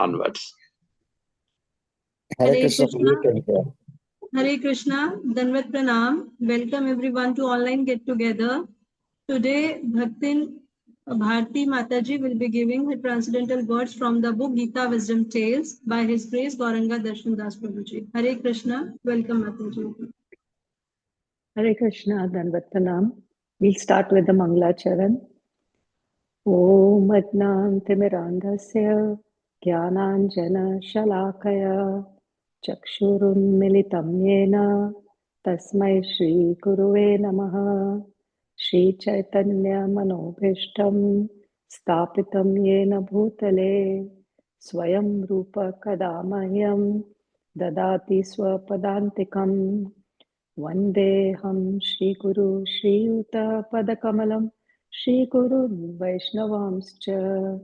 onwards. Hare Hare Krishna. Krishna. Hare Krishna. Danvat Pranam. Welcome everyone to online get together. Today, Bharati Mataji will be giving her transcendental words from the book Gita Wisdom Tales by His Grace Gauranga Darshan Das Prabhuji. Hare Krishna. Welcome Mataji. Hare Krishna, Danvat Pranam. We'll start with the Mangla Charan. Om Ajnantimirandhasya Jnananjana Shalakaya Chakshurunmilitam Yena Tasmai Shri Guruve Namaha Shri Chaitanya Manobhishtam Stapitam Yena Bhutale Swayam Rupa Kadamahyam Dadati Swapadantikam Vandeham Shri Guru Shri Yuta Padakamalam Shri Guru Vaishnavamscha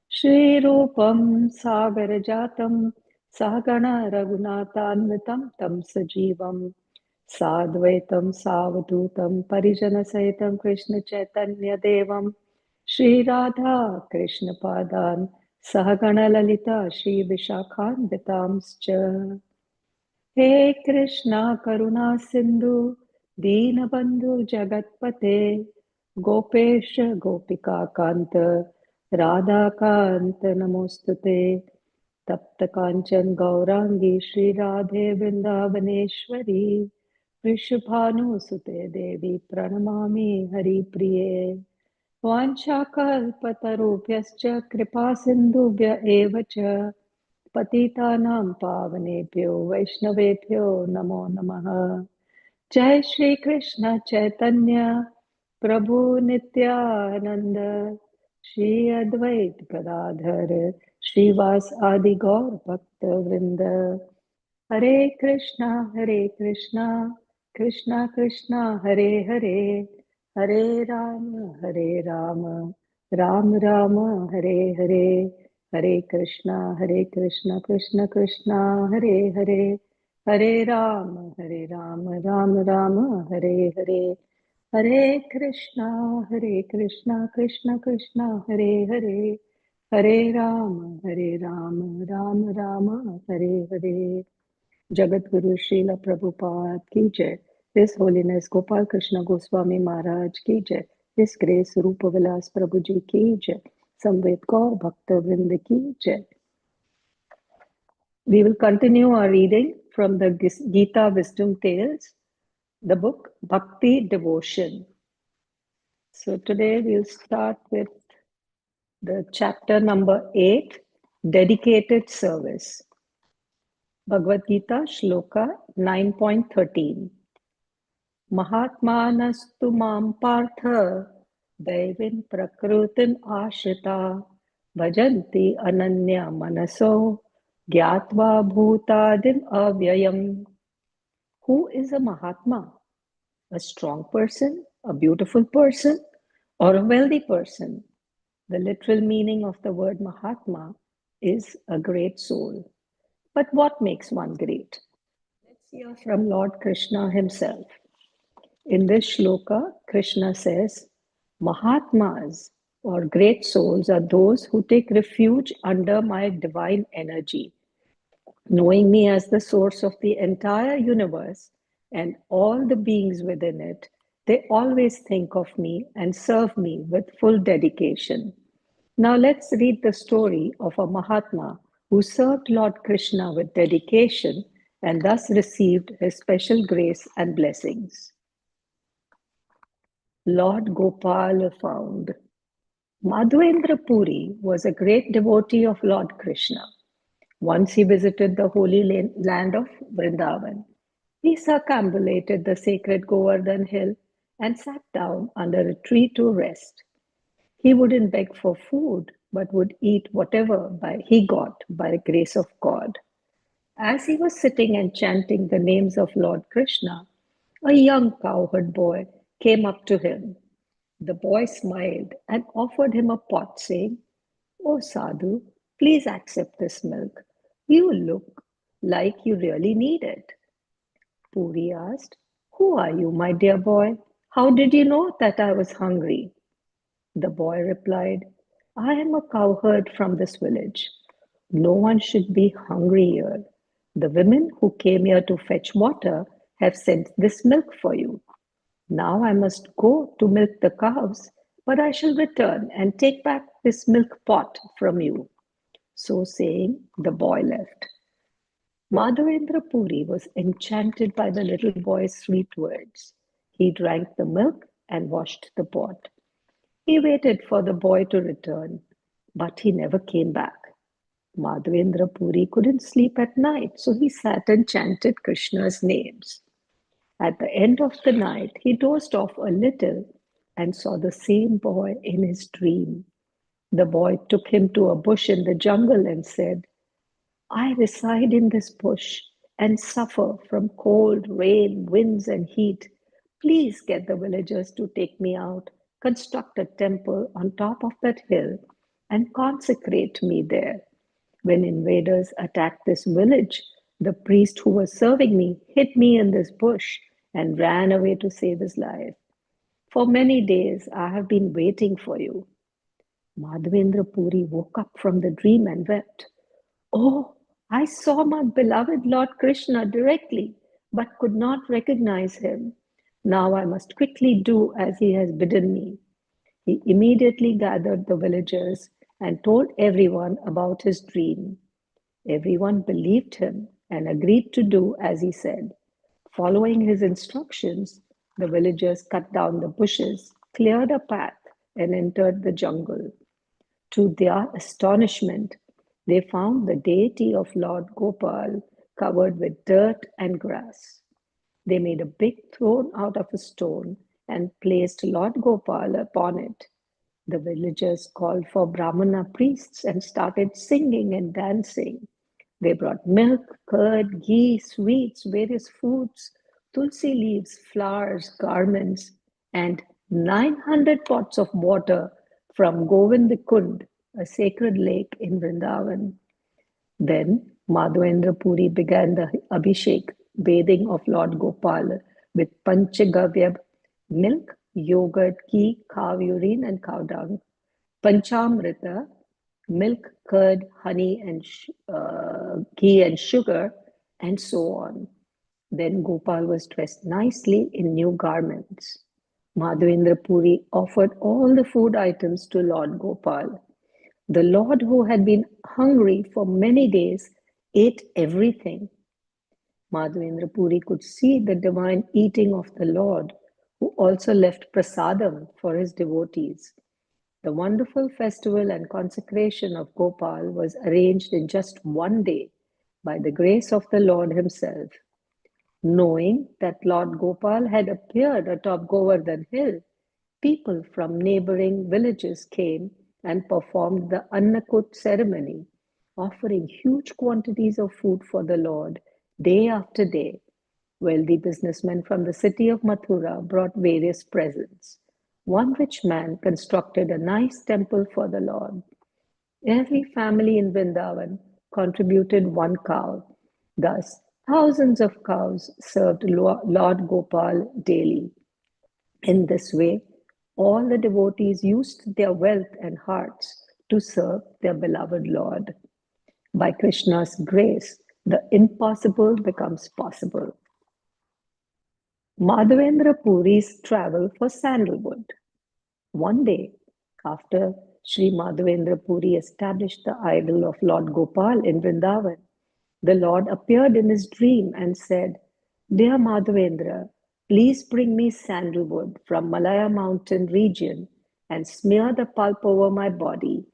Shri Rupam Sagar Jatam Sahagana Raghunatanvitam Tam Sajivam Sadvaitam Savadutam Parijana Sahitam Krishna Chaitanya Devam Shri Radha Krishna Padan Sahagana Lalita Shri Vishakhan Vitamscha He Krishna Karuna Sindhu Deenabandhu Jagatpate Gopesha Gopika Kanta Radha Kanta Namostute Tapta Kanchan Gaurangi Shri Radhe Vrindavaneshwari Vrishabhanu Sute Devi Pranamami Hari Priye Vanchakalpatarubhyascha Kripa Sindhubhya Eva Cha Patitanam Pavanebhyo Vaishnavebhyo Namo Namaha Jai Shri Krishna Chaitanya Prabhu Nityananda Shri Advait Gadadhar Shrivas Adi Gaur Bhakta Vrinda Hare Krishna Krishna Krishna Hare Hare Hare Rama Ram Rama Hare Hare Hare Krishna Krishna Krishna Hare Hare Hare Rama Ram Rama Hare Hare Hare Krishna Krishna Krishna Hare Hare Hare Rama Ram Rama Hare Hare Jagat Guru Srila Prabhupada ki jai. His Holiness Gopal Krishna Goswami Maharaj ki jai. His Grace Rupa Vilas Prabhuji ki jai. Samved Kaur Bhakta Vrinda ki jai. We will continue our reading from the Gita Wisdom Tales, the book Bhakti Devotion. So today we'll start with the chapter number 8, Dedicated Service. Bhagavad Gita Shloka 9.13. Mahatmanastu mam partha Daivin prakrutin ashrita Bhajanti ananya manaso Gyatva bhutadim avyayam. Who is a Mahatma? A strong person, a beautiful person, or a wealthy person? The literal meaning of the word Mahatma is a great soul. But what makes one great? Let's hear from Lord Krishna himself. In this shloka, Krishna says, Mahatmas or great souls are those who take refuge under my divine energy, knowing me as the source of the entire universe and all the beings within it. They always think of me and serve me with full dedication. Now let's read the story of a Mahatma who served Lord Krishna with dedication and thus received his special grace and blessings. Lord Gopal found. Madhvendra Puri was a great devotee of Lord Krishna. Once he visited the holy land of Vrindavan. He circumambulated the sacred Govardhan hill and sat down under a tree to rest. He wouldn't beg for food, but would eat whatever he got by the grace of God. As he was sitting and chanting the names of Lord Krishna, a young cowherd boy came up to him. The boy smiled and offered him a pot, saying, "Oh Sadhu, please accept this milk. You look like you really need it." Puri asked, "Who are you, my dear boy? How did you know that I was hungry?" The boy replied, "I am a cowherd from this village. No one should be hungry here. The women who came here to fetch water have sent this milk for you. Now I must go to milk the cows, but I shall return and take back this milk pot from you." So saying, the boy left. Madhavendra Puri was enchanted by the little boy's sweet words. He drank the milk and washed the pot. He waited for the boy to return, but he never came back. Madhavendra Puri couldn't sleep at night, so he sat and chanted Krishna's names. At the end of the night, he dozed off a little and saw the same boy in his dream. The boy took him to a bush in the jungle and said, "I reside in this bush and suffer from cold, rain, winds, and heat. Please get the villagers to take me out, construct a temple on top of that hill, and consecrate me there. When invaders attacked this village, the priest who was serving me hid me in this bush and ran away to save his life. For many days I have been waiting for you." Madhavendra Puri woke up from the dream and wept. "Oh, I saw my beloved Lord Krishna directly, but could not recognize him. Now I must quickly do as he has bidden me." He immediately gathered the villagers and told everyone about his dream. Everyone believed him and agreed to do as he said. Following his instructions, the villagers cut down the bushes, cleared a path, and entered the jungle. To their astonishment, they found the deity of Lord Gopal covered with dirt and grass. They made a big throne out of a stone and placed Lord Gopal upon it. The villagers called for Brahmana priests and started singing and dancing. They brought milk, curd, ghee, sweets, various foods, tulsi leaves, flowers, garments, and 900 pots of water from Govindakund, a sacred lake in Vrindavan. Then Madhavendra Puri began the Abhishek, bathing of Lord Gopal with Panchagavya milk, yogurt, ghee, cow urine, and cow dung, Panchamrita, milk, curd, honey, and ghee and sugar, and so on. Then Gopal was dressed nicely in new garments. Madhavendra Puri offered all the food items to Lord Gopal. The Lord, who had been hungry for many days, ate everything. Madhavendra Puri could see the divine eating of the Lord, who also left prasadam for his devotees. The wonderful festival and consecration of Gopal was arranged in just one day by the grace of the Lord himself. Knowing that Lord Gopal had appeared atop Govardhan Hill, people from neighboring villages came and performed the Annakut ceremony, offering huge quantities of food for the Lord day after day. Wealthy businessmen from the city of Mathura brought various presents. One rich man constructed a nice temple for the Lord. Every family in Vrindavan contributed one cow. Thus, thousands of cows served Lord Gopal daily. In this way, all the devotees used their wealth and hearts to serve their beloved Lord. By Krishna's grace, the impossible becomes possible. Madhavendra Puri's travel for sandalwood. One day, after Sri Madhavendra Puri established the idol of Lord Gopal in Vrindavan, the Lord appeared in his dream and said, "Dear Madhavendra, please bring me sandalwood from Malaya mountain region and smear the pulp over my body.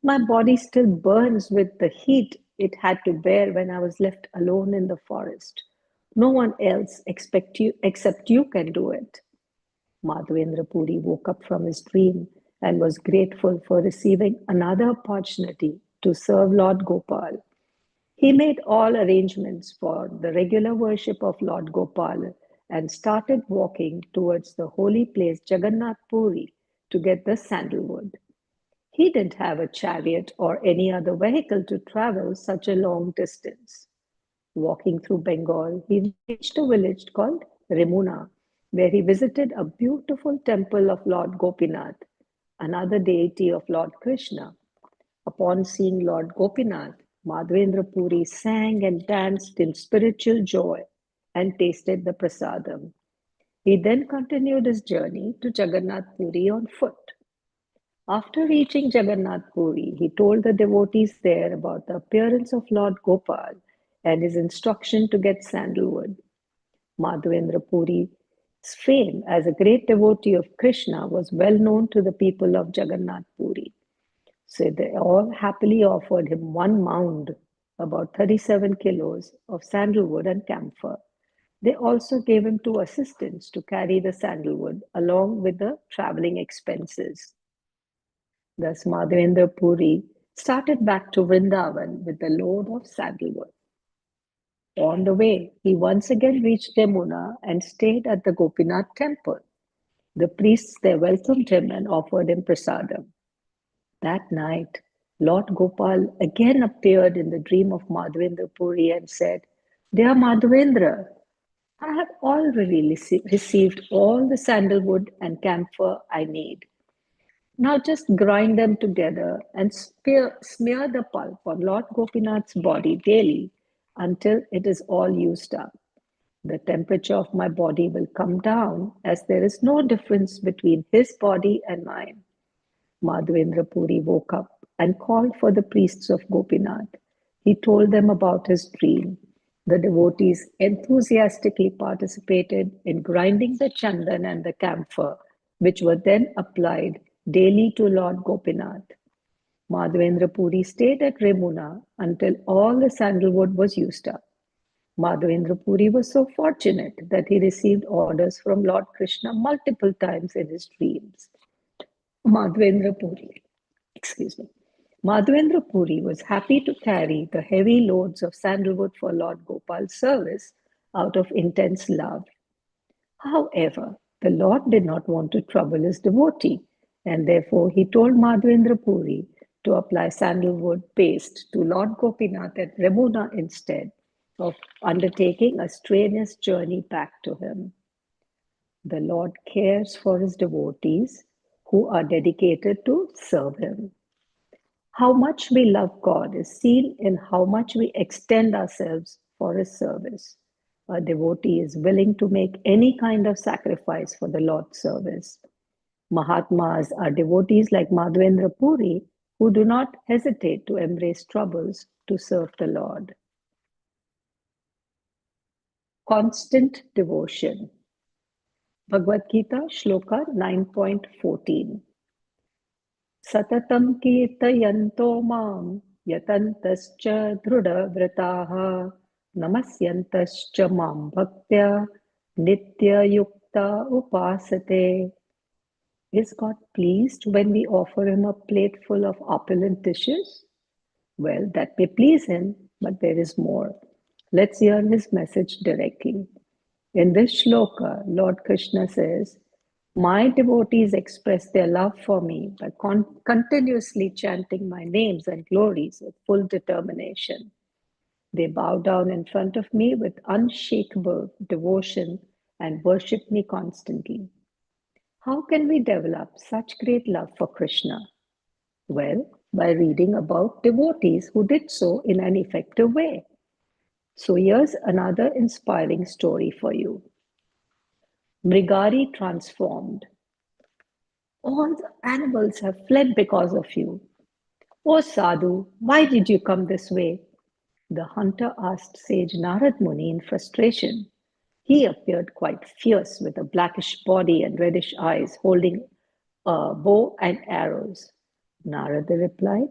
My body still burns with the heat it had to bear when I was left alone in the forest. No one else except you can do it." Madhavendra Puri woke up from his dream and was grateful for receiving another opportunity to serve Lord Gopal. He made all arrangements for the regular worship of Lord Gopal and started walking towards the holy place Jagannath Puri to get the sandalwood. He didn't have a chariot or any other vehicle to travel such a long distance. Walking through Bengal, he reached a village called Remuna, where he visited a beautiful temple of Lord Gopinath, another deity of Lord Krishna. Upon seeing Lord Gopinath, Madhavendra Puri sang and danced in spiritual joy and tasted the prasadam. He then continued his journey to Jagannath Puri on foot. After reaching Jagannath Puri, he told the devotees there about the appearance of Lord Gopal and his instruction to get sandalwood. Madhavendra Puri's fame as a great devotee of Krishna was well known to the people of Jagannath Puri. So they all happily offered him one mound, about 37 kilos, of sandalwood and camphor. They also gave him 2 assistants to carry the sandalwood along with the traveling expenses. Thus, Madhavendra Puri started back to Vrindavan with the load of sandalwood. On the way, he once again reached Yamuna and stayed at the Gopinath temple. The priests there welcomed him and offered him prasadam. That night, Lord Gopal again appeared in the dream of Madhavendra Puri and said, "Dear Madhavendra, I have already received all the sandalwood and camphor I need. Now just grind them together and smear the pulp on Lord Gopinath's body daily until it is all used up. The temperature of my body will come down as there is no difference between his body and mine." Madhavendra Puri woke up and called for the priests of Gopinath. He told them about his dream. The devotees enthusiastically participated in grinding the chandan and the camphor, which were then applied daily to Lord Gopinath. Madhavendra Puri stayed at Remuna until all the sandalwood was used up. Madhavendra Puri was so fortunate that he received orders from Lord Krishna multiple times in his dreams. Madhavendra Puri, excuse me. Madhavendra Puri was happy to carry the heavy loads of sandalwood for Lord Gopal's service out of intense love. However, the Lord did not want to trouble his devotee, and therefore he told Madhavendra Puri to apply sandalwood paste to Lord Gopinath at Remuna instead of undertaking a strenuous journey back to him. The Lord cares for his devotees who are dedicated to serve him. How much we love God is seen in how much we extend ourselves for his service. A devotee is willing to make any kind of sacrifice for the Lord's service. Mahatmas are devotees like Madhavendra Puri who do not hesitate to embrace troubles to serve the Lord. Constant devotion. Bhagavad Gita, Shloka 9.14. Satatam kirtayanto mam yatantascha drudha namasyantascha mam bhaktya nitya yukta upasate. Is God pleased when we offer him a plate full of opulent dishes? Well, that may please him, but there is more. Let's hear his message directly. In this shloka, Lord Krishna says, "My devotees express their love for me by continuously chanting my names and glories with full determination. They bow down in front of me with unshakable devotion and worship me constantly." How can we develop such great love for Krishna? Well, by reading about devotees who did so in an effective way. So here's another inspiring story for you. Mrigari transformed. All the animals have fled because of you. Oh Sadhu, why did you come this way? The hunter asked sage Narad Muni in frustration. He appeared quite fierce with a blackish body and reddish eyes, holding a bow and arrows. Narada replied,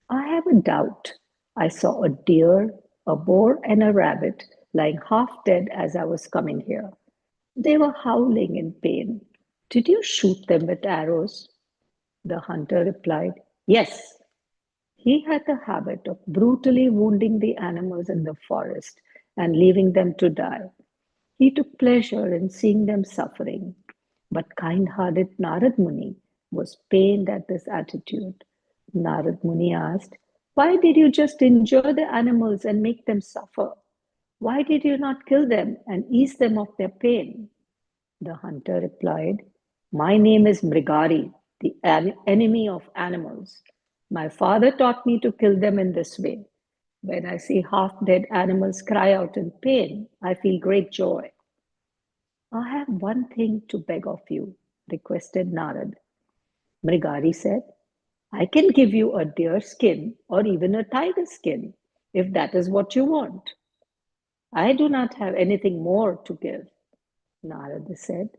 "I have a doubt. I saw a deer, a boar, and a rabbit lying half dead as I was coming here. They were howling in pain. Did you shoot them with arrows?" The hunter replied, "Yes." He had the habit of brutally wounding the animals in the forest and leaving them to die. He took pleasure in seeing them suffering. But kind-hearted Narad Muni was pained at this attitude. Narad Muni asked, "Why did you just injure the animals and make them suffer? Why did you not kill them and ease them of their pain?" The hunter replied, "My name is Mrigari, the enemy of animals. My father taught me to kill them in this way. When I see half-dead animals cry out in pain, I feel great joy. I have one thing to beg of you, requested Narad. Mrigari said, I can give you a deer skin or even a tiger skin, if that is what you want. I do not have anything more to give. Narada said,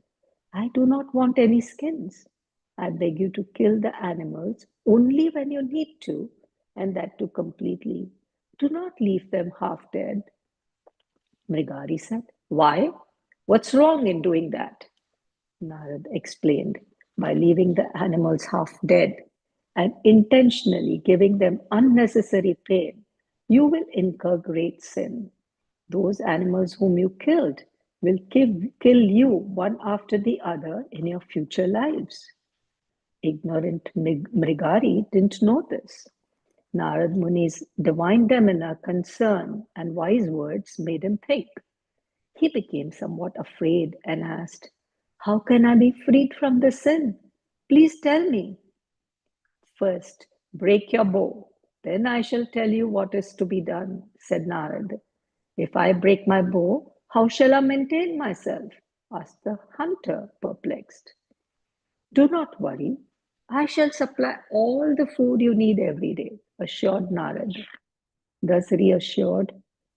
I do not want any skins. I beg you to kill the animals only when you need to, and that too completely. Do not leave them half dead. Mrigari said, why? What's wrong in doing that? Narad explained, by leaving the animals half dead and intentionally giving them unnecessary pain, you will incur great sin. Those animals whom you killed will kill you one after the other in your future lives. Ignorant Mrigari didn't know this. Narad Muni's divine demeanor, concern, and wise words made him think. He became somewhat afraid and asked, how can I be freed from the sin? Please tell me. First, break your bow. Then I shall tell you what is to be done, said Narad. If I break my bow, how shall I maintain myself? Asked the hunter, perplexed. Do not worry. I shall supply all the food you need every day, assured Narad. Thus reassured,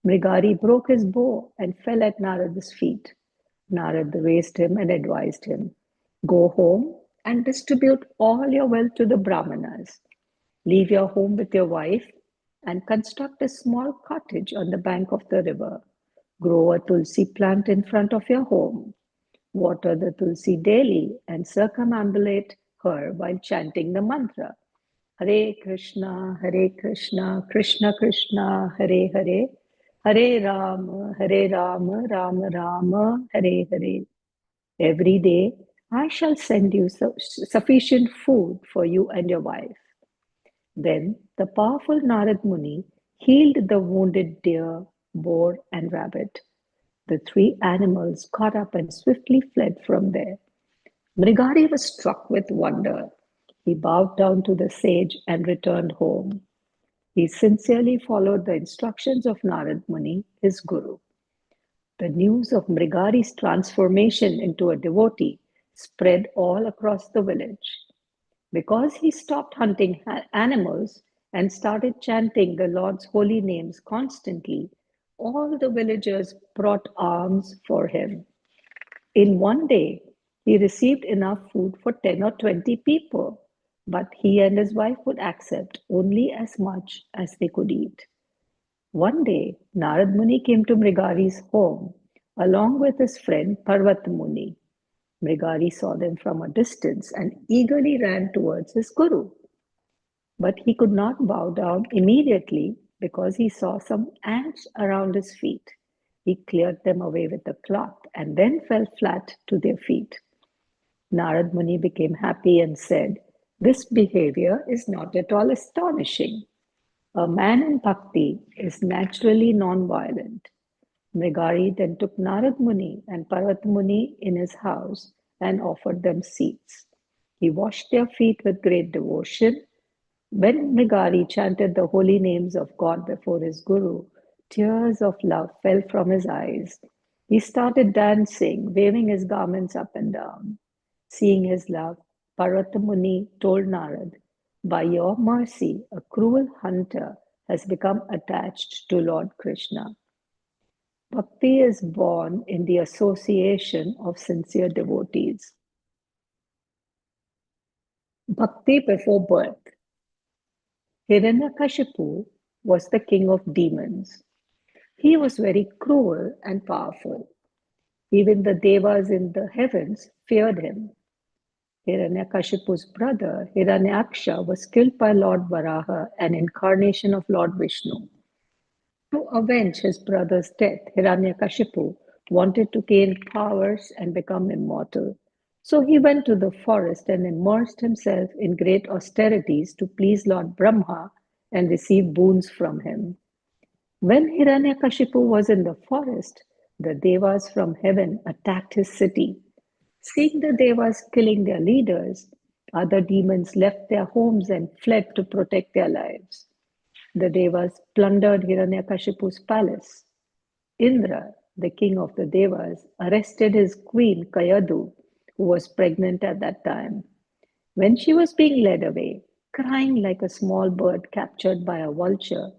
Mrigari broke his bow and fell at Narad's feet. Narad raised him and advised him, go home and distribute all your wealth to the Brahmanas. Leave your home with your wife and construct a small cottage on the bank of the river. Grow a tulsi plant in front of your home. Water the tulsi daily and circumambulate her while chanting the mantra. Hare Krishna, Krishna Krishna, Hare Hare, Hare Rama, Rama Rama, Hare Hare. Every day I shall send you sufficient food for you and your wife. Then the powerful Narad Muni healed the wounded deer, boar, and rabbit. The three animals got up and swiftly fled from there. Mrigari was struck with wonder. He bowed down to the sage and returned home. He sincerely followed the instructions of Narad Muni, his guru. The news of Mrigari's transformation into a devotee spread all across the village. Because he stopped hunting animals and started chanting the Lord's holy names constantly, all the villagers brought alms for him. In one day, he received enough food for 10 or 20 people, but he and his wife would accept only as much as they could eat. One day, Narad Muni came to Mrigari's home along with his friend Parvat Muni. Mrigari saw them from a distance and eagerly ran towards his guru. But he could not bow down immediately because he saw some ants around his feet. He cleared them away with a cloth and then fell flat to their feet. Narad Muni became happy and said, this behavior is not at all astonishing. A man in bhakti is naturally non-violent. Mrigari then took Narad Muni and Parvat Muni in his house and offered them seats. He washed their feet with great devotion. When Mrigari chanted the holy names of God before his guru, tears of love fell from his eyes. He started dancing, waving his garments up and down. Seeing his love, Parvat Muni told Narad, by your mercy, a cruel hunter has become attached to Lord Krishna. Bhakti is born in the association of sincere devotees. Bhakti before birth. Hiranyakashipu was the king of demons. He was very cruel and powerful. Even the devas in the heavens feared him. Hiranyakashipu's brother, Hiranyaksha, was killed by Lord Varaha, an incarnation of Lord Vishnu. To avenge his brother's death, Hiranyakashipu wanted to gain powers and become immortal. So he went to the forest and immersed himself in great austerities to please Lord Brahma and receive boons from him. When Hiranyakashipu was in the forest, the devas from heaven attacked his city. Seeing the devas killing their leaders, other demons left their homes and fled to protect their lives. The Devas plundered Hiranyakashipu's palace. Indra, the king of the Devas, arrested his queen Kayadu, who was pregnant at that time. When she was being led away, crying like a small bird captured by a vulture,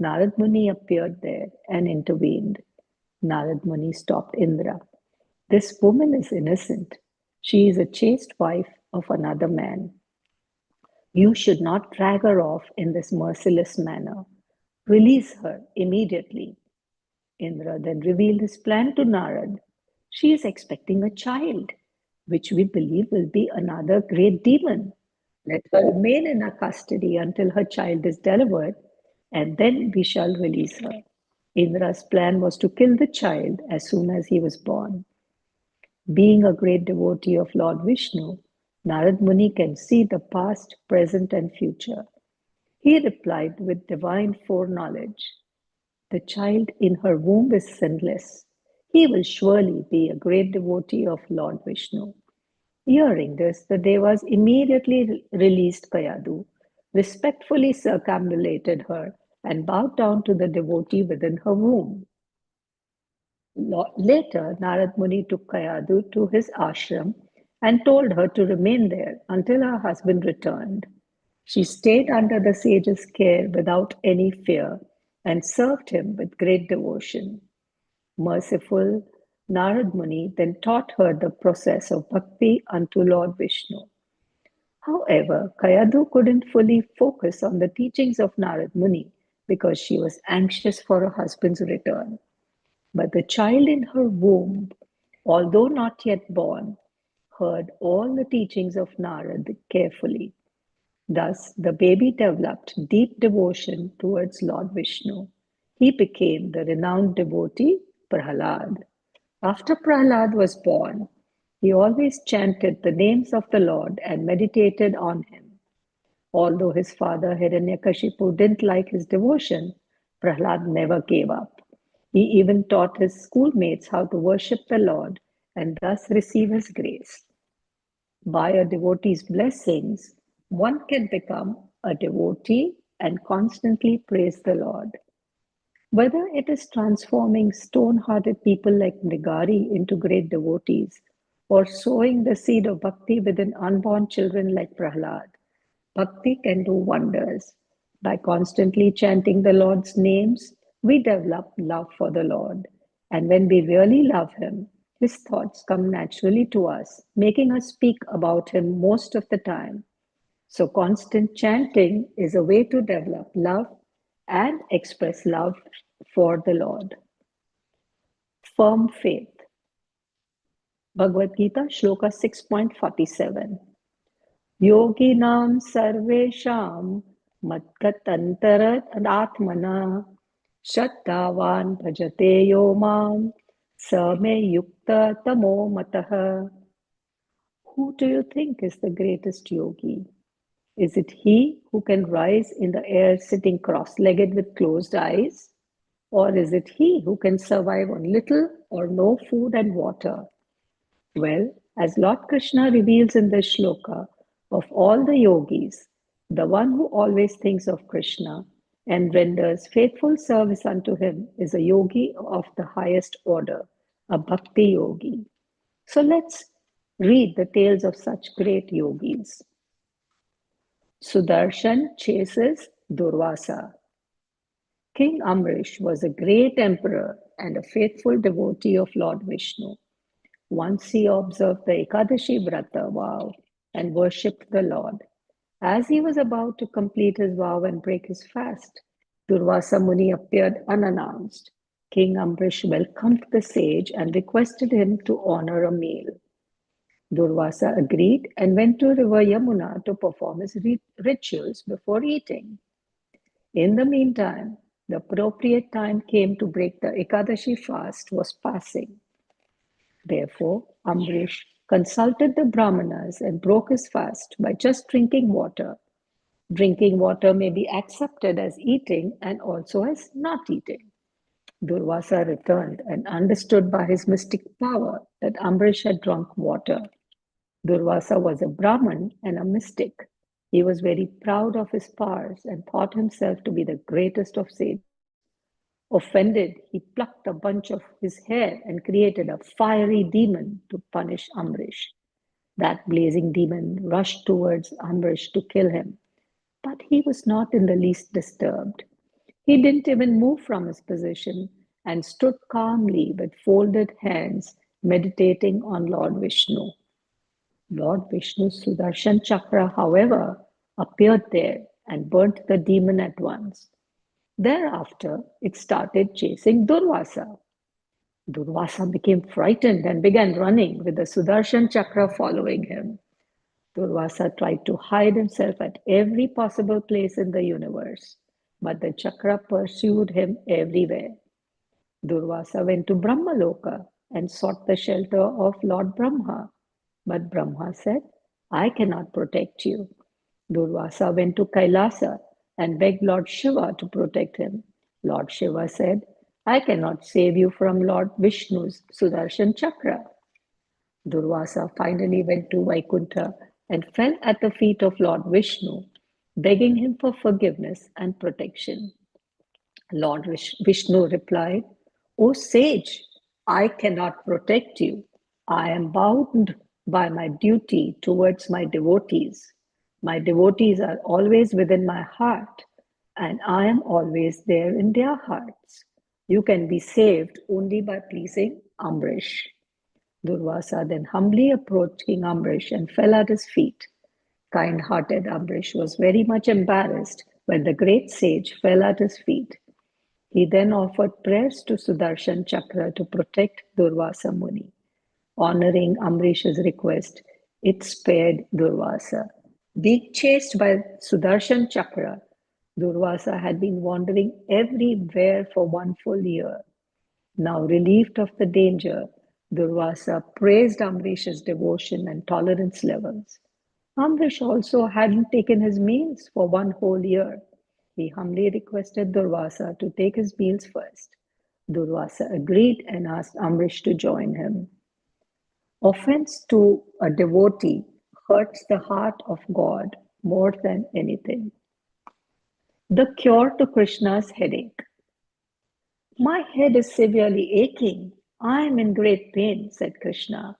Narad Muni appeared there and intervened. Narad Muni stopped Indra. This woman is innocent. She is a chaste wife of another man. You should not drag her off in this merciless manner. Release her immediately. Indra then revealed his plan to Narad. She is expecting a child, which we believe will be another great demon. Let her remain in our custody until her child is delivered, and then we shall release her. Indra's plan was to kill the child as soon as he was born. Being a great devotee of Lord Vishnu, Narad Muni can see the past, present, and future. He replied with divine foreknowledge. The child in her womb is sinless. He will surely be a great devotee of Lord Vishnu. Hearing this, the Devas immediately released Kayadu, respectfully circumambulated her, and bowed down to the devotee within her womb. Later, Narad Muni took Kayadu to his ashram and told her to remain there until her husband returned. She stayed under the sage's care without any fear and served him with great devotion. Merciful, Narad Muni then taught her the process of bhakti unto Lord Vishnu. However, Kayadu couldn't fully focus on the teachings of Narad Muni because she was anxious for her husband's return. But the child in her womb, although not yet born, heard all the teachings of Narad carefully. Thus, the baby developed deep devotion towards Lord Vishnu. He became the renowned devotee Prahlad. After Prahlad was born, he always chanted the names of the Lord and meditated on him. Although his father Hiranyakashipu didn't like his devotion, Prahlad never gave up. He even taught his schoolmates how to worship the Lord and thus receive his grace. By a devotee's blessings, one can become a devotee and constantly praise the Lord. Whether it is transforming stone-hearted people like Nigari into great devotees, or sowing the seed of bhakti within unborn children like Prahlad, bhakti can do wonders. By constantly chanting the Lord's names, we develop love for the Lord. And when we really love Him, His thoughts come naturally to us, making us speak about Him most of the time. So, constant chanting is a way to develop love and express love for the Lord. Firm faith. Bhagavad-Gita, Shloka 6.47. Yoginam sarvesham matgatantara-atmana shraddhavan bhajate yo mam same yukta tamo matah. Who do you think is the greatest yogi? Is it he who can rise in the air sitting cross-legged with closed eyes? Or is it he who can survive on little or no food and water? Well, as Lord Krishna reveals in this shloka, of all the yogis, the one who always thinks of Krishna and renders faithful service unto him is a yogi of the highest order, a bhakti yogi. So let's read the tales of such great yogis. Sudarshan chases Durvasa. King Amrish was a great emperor and a faithful devotee of Lord Vishnu. Once he observed the Ekadashi Vrata vow and worshipped the Lord. As he was about to complete his vow and break his fast, Durvasa Muni appeared unannounced. King Amrish welcomed the sage and requested him to honor a meal. Durvasa agreed and went to river Yamuna to perform his rituals before eating. In the meantime, the appropriate time came to break the Ekadashi fast was passing. Therefore, Amrish consulted the Brahmanas and broke his fast by just drinking water. Drinking water may be accepted as eating and also as not eating. Durvasa returned and understood by his mystic power that Amrish had drunk water. Durvasa was a Brahman and a mystic. He was very proud of his powers and thought himself to be the greatest of sages. Offended, he plucked a bunch of his hair and created a fiery demon to punish Amrish. That blazing demon rushed towards Amrish to kill him, but he was not in the least disturbed. He didn't even move from his position and stood calmly with folded hands, meditating on Lord Vishnu. Lord Vishnu's Sudarshan Chakra, however, appeared there and burnt the demon at once. Thereafter, it started chasing Durvasa. Durvasa became frightened and began running, with the Sudarshan Chakra following him. Durvasa tried to hide himself at every possible place in the universe, but the Chakra pursued him everywhere. Durvasa went to Brahmaloka and sought the shelter of Lord Brahma. But Brahma said, I cannot protect you. Durvasa went to Kailasa and begged Lord Shiva to protect him. Lord Shiva said, I cannot save you from Lord Vishnu's Sudarshan Chakra. Durvasa finally went to Vaikuntha and fell at the feet of Lord Vishnu, begging him for forgiveness and protection. Lord Vishnu replied, O sage, I cannot protect you. I am bound by my duty towards my devotees. My devotees are always within my heart, and I am always there in their hearts. You can be saved only by pleasing Amrish. Durvasa then humbly approached King Amrish and fell at his feet. Kind-hearted Amrish was very much embarrassed when the great sage fell at his feet. He then offered prayers to Sudarshan Chakra to protect Durvasa Muni. Honoring Amrish's request, it spared Durvasa. Being chased by Sudarshan Chakra, Durvasa had been wandering everywhere for 1 full year. Now relieved of the danger, Durvasa praised Amrish's devotion and tolerance levels. Amrish also hadn't taken his meals for 1 whole year. He humbly requested Durvasa to take his meals first. Durvasa agreed and asked Amrish to join him. Offense to a devotee hurts the heart of God more than anything. The cure to Krishna's headache. My head is severely aching. I am in great pain, said Krishna.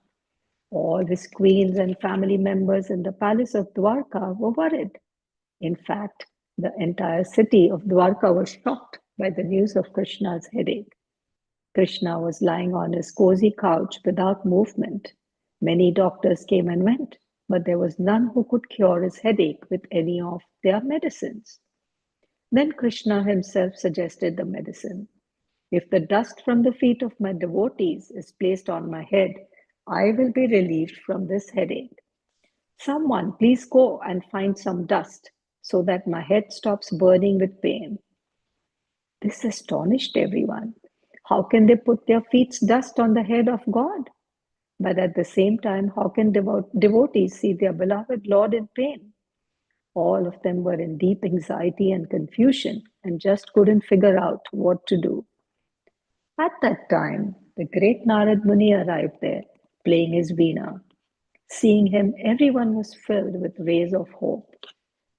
All his queens and family members in the palace of Dwarka were worried. In fact, the entire city of Dwarka was shocked by the news of Krishna's headache. Krishna was lying on his cozy couch without movement. Many doctors came and went, but there was none who could cure his headache with any of their medicines. Then Krishna himself suggested the medicine. If the dust from the feet of my devotees is placed on my head, I will be relieved from this headache. Someone please go and find some dust so that my head stops burning with pain. This astonished everyone. How can they put their feet's dust on the head of God? But at the same time, how can devotees see their beloved Lord in pain? All of them were in deep anxiety and confusion and just couldn't figure out what to do. At that time, the great Narad Muni arrived there, playing his veena. Seeing him, everyone was filled with rays of hope.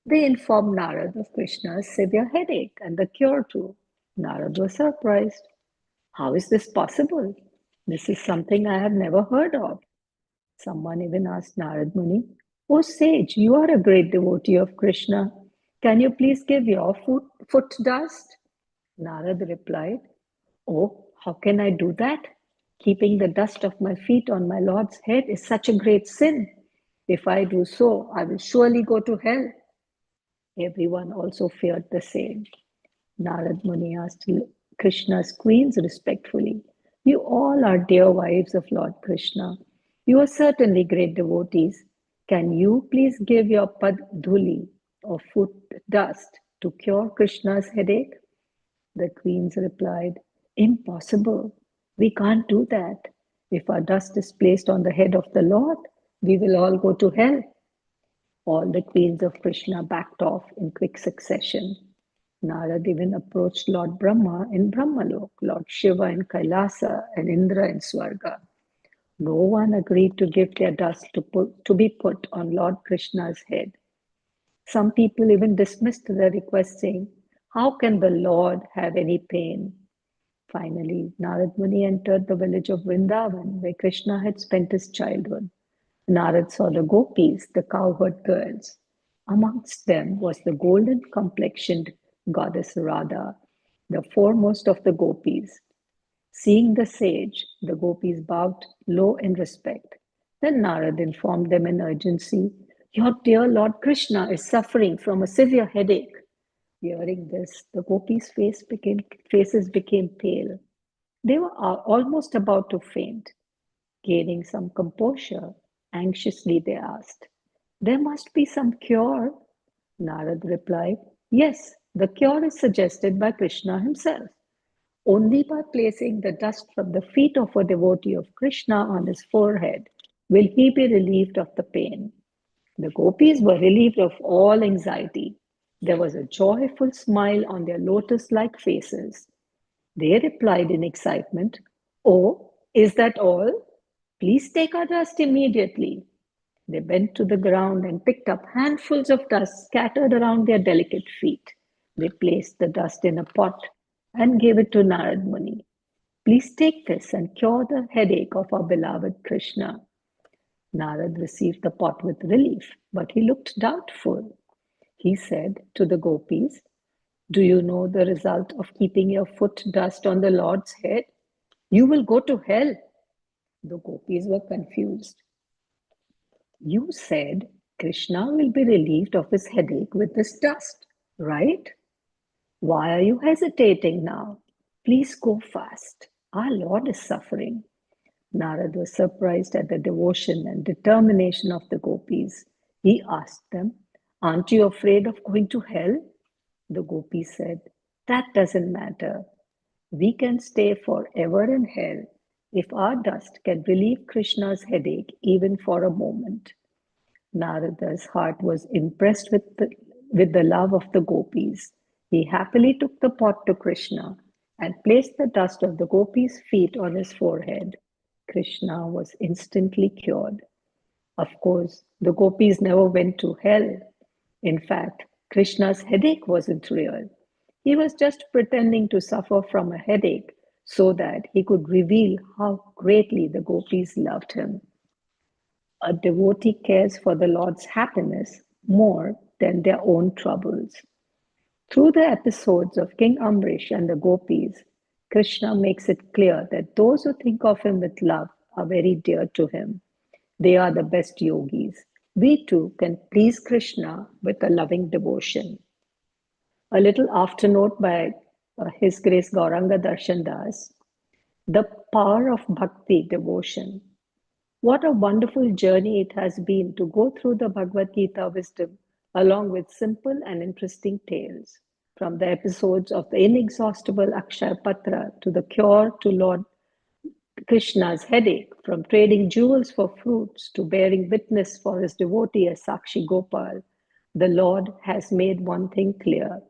They informed Narad of Krishna's severe headache and the cure too. Narad was surprised. How is this possible? This is something I have never heard of. Someone even asked Narad Muni, O sage, you are a great devotee of Krishna. Can you please give your foot dust? Narad replied, Oh, how can I do that? Keeping the dust of my feet on my Lord's head is such a great sin. If I do so, I will surely go to hell. Everyone also feared the same. Narad Muni asked Krishna's queens respectfully, You all are dear wives of Lord Krishna. You are certainly great devotees. Can you please give your pad dhuli or foot dust to cure Krishna's headache? The queens replied, Impossible. We can't do that. If our dust is placed on the head of the Lord, we will all go to hell. All the queens of Krishna backed off in quick succession. Narad even approached Lord Brahma in Brahmalok, Lord Shiva in Kailasa, and Indra in Swarga. No one agreed to give their dust to be put on Lord Krishna's head. Some people even dismissed the request, saying, "How can the Lord have any pain?" Finally, Narad Muni entered the village of Vrindavan, where Krishna had spent his childhood. Narad saw the gopis, the cowherd girls. Amongst them was the golden complexioned goddess Radha, the foremost of the gopis. Seeing the sage, the gopis bowed low in respect. Then Narad informed them in urgency, "Your dear Lord Krishna is suffering from a severe headache." Hearing this, the gopis' faces became pale. They were almost about to faint. Gaining some composure, anxiously they asked, "There must be some cure." Narad replied, "Yes, the cure is suggested by Krishna himself. Only by placing the dust from the feet of a devotee of Krishna on his forehead will he be relieved of the pain." The gopis were relieved of all anxiety. There was a joyful smile on their lotus like faces. They replied in excitement, "Oh, is that all? Please take our dust immediately." They bent to the ground and picked up handfuls of dust scattered around their delicate feet. They placed the dust in a pot and gave it to Narad Muni. "Please take this and cure the headache of our beloved Krishna." Narad received the pot with relief, but he looked doubtful. He said to the gopis, "Do you know the result of keeping your foot dust on the Lord's head? You will go to hell." The gopis were confused. "You said Krishna will be relieved of his headache with this dust, right? Why are you hesitating now? Please go fast. Our Lord is suffering." Narad was surprised at the devotion and determination of the gopis. He asked them, "Aren't you afraid of going to hell?" The gopis said, "That doesn't matter. We can stay forever in hell if our dust can relieve Krishna's headache even for a moment." Narada's heart was impressed with the love of the gopis. He happily took the pot to Krishna and placed the dust of the gopis' feet on his forehead. Krishna was instantly cured. Of course, the gopis never went to hell. In fact, Krishna's headache wasn't real. He was just pretending to suffer from a headache so that he could reveal how greatly the gopis loved him. A devotee cares for the Lord's happiness more than their own troubles. Through the episodes of King Amrish and the gopis, Krishna makes it clear that those who think of him with love are very dear to him. They are the best yogis. We too can please Krishna with a loving devotion. A little afternote by His Grace Gauranga Darshan Das. The power of bhakti, devotion. What a wonderful journey it has been to go through the Bhagavad Gita wisdom along with simple and interesting tales. From the episodes of the inexhaustible Akshaya Patra to the cure to Lord Krishna's headache, from trading jewels for fruits to bearing witness for his devotee as Sakshi Gopal, the Lord has made one thing clear.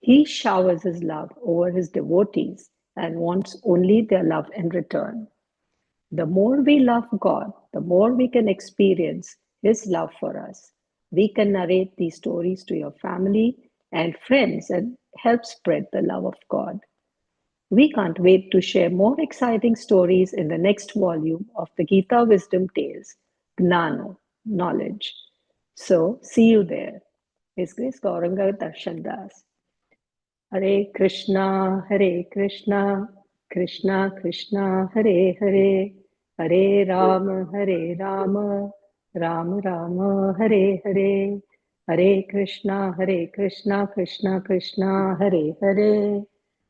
He showers his love over his devotees and wants only their love in return. The more we love God, the more we can experience his love for us. We can narrate these stories to your family and friends and help spread the love of God. We can't wait to share more exciting stories in the next volume of the Gita Wisdom Tales, Gnana, knowledge. So, see you there. His Grace Gauranga Darshan Das. Hare Krishna, Krishna Krishna, Hare Hare, Hare Rama, Rama Rama, Hare Hare, Hare Krishna, Krishna Krishna, Hare Hare,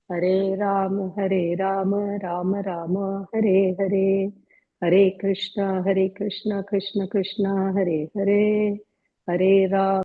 Hare Rama, Rama Rama, Hare Hare, Hare Krishna, Krishna Krishna, Hare Hare, Hare Rama.